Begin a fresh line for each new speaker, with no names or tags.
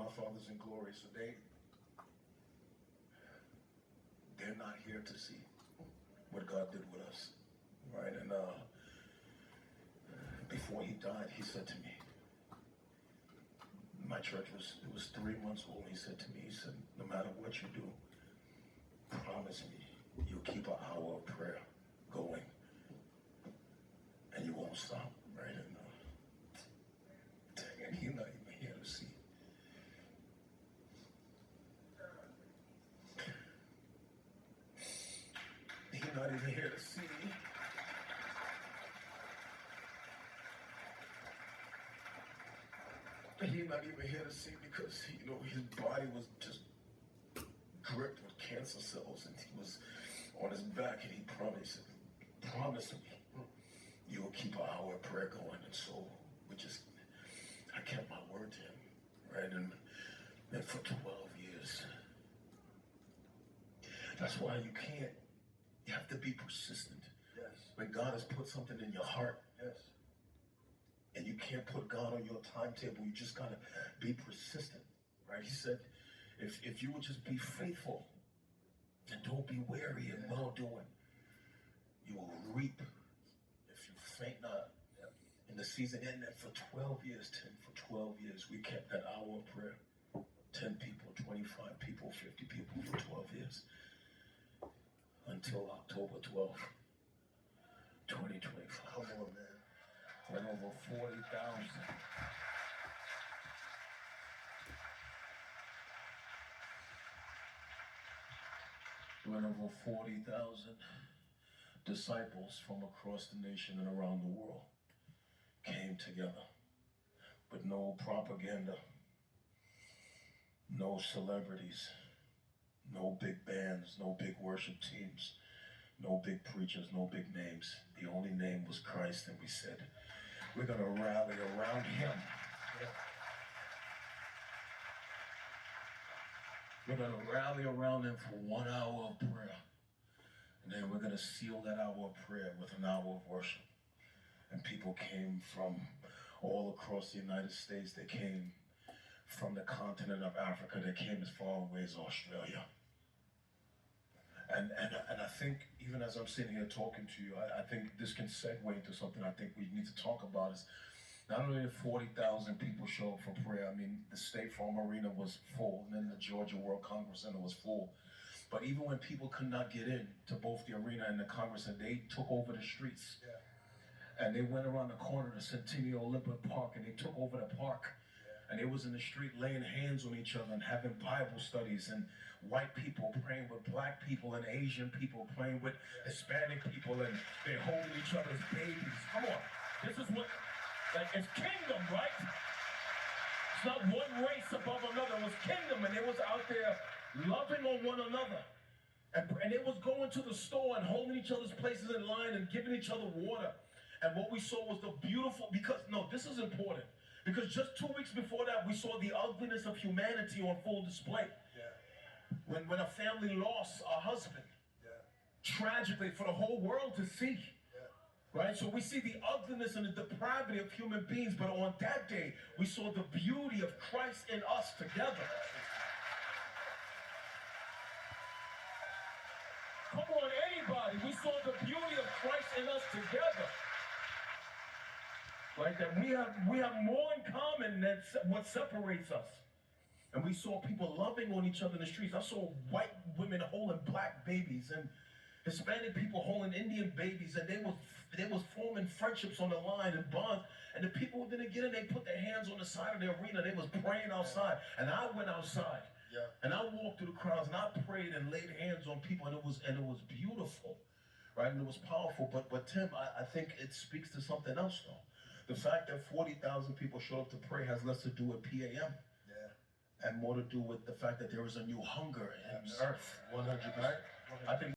our fathers in glory, so they're not here to see what God did with us, right? And before he died, he said to me, my church was 3 months old. He said to me, he said, no matter what you do, promise me you'll keep an hour of prayer going, and you won't stop, right? And he's not even here to see. He's not even here to see. He's not even here to see because, his body was just gripped with cancer cells, and he was on his back, and he promised me you will keep an hour of prayer going. And so I kept my word to him, right? And for 12 years. That's why you have to be persistent.
Yes.
When God has put something in your heart,
Yes.
and you can't put God on your timetable, you just gotta be persistent, right? He said, if you would just be faithful and don't be weary in well doing, you will reap if you faint not. In the season. And then for 12 years, Tim, for 12 years, we kept that hour of prayer. 10 people, 25 people, 50 people for 12 years. Until October 12th, 2025.
Come on, man.
Went over 40,000. Went over 40,000 disciples from across the nation and around the world came together with no propaganda, no celebrities, no big bands, no big worship teams, no big preachers, no big names. The only name was Christ, and we said, we're going to rally around him. We're going to rally around him for 1 hour of prayer. And then we're going to seal that hour of prayer with an hour of worship. And people came from all across the United States. They came from the continent of Africa. They came as far away as Australia. And I think, even as I'm sitting here talking to you, I think this can segue into something I think we need to talk about. Is not only did 40,000 people show up for prayer. I mean, the State Farm Arena was full, and then the Georgia World Congress Center was full. But even when people could not get in to both the arena and the Congress Center, they took over the streets.
Yeah. And
they went around the corner to Centennial Olympic Park, and they took over the park. Yeah. And they was in the street laying hands on each other and having Bible studies, and white people praying with black people, and Asian people praying with Hispanic people, and they're holding each other's babies. Come on. This is what, it's kingdom, right? It's not one race above another. It was kingdom, and they was out there loving on one another. And they was going to the store and holding each other's places in line and giving each other water. And what we saw was the beautiful, this is important. Because just 2 weeks before that, we saw the ugliness of humanity on full display.
Yeah.
When a family lost a husband,
yeah,
tragically for the whole world to see.
Yeah.
Right? So we see the ugliness and the depravity of human beings, but on that day, we saw the beauty of Christ in us together. Come on, anybody. We saw the beauty of Christ in us together. Right? That we have more in common than what separates us. And we saw people loving on each other in the streets. I saw white women holding black babies, and Hispanic people holding Indian babies, and they was forming friendships on the line and bonds. And the people who didn't get in, they put their hands on the side of the arena. They was praying outside. And I went outside.
Yeah.
And I walked through the crowds, and I prayed and laid hands on people, and it was beautiful, right? And it was powerful. But Tim, I think it speaks to something else, though. The fact that 40,000 people showed up to pray has less to do with PAM, and more to do with the fact that there is a new hunger in earth.
100%.
Right? I think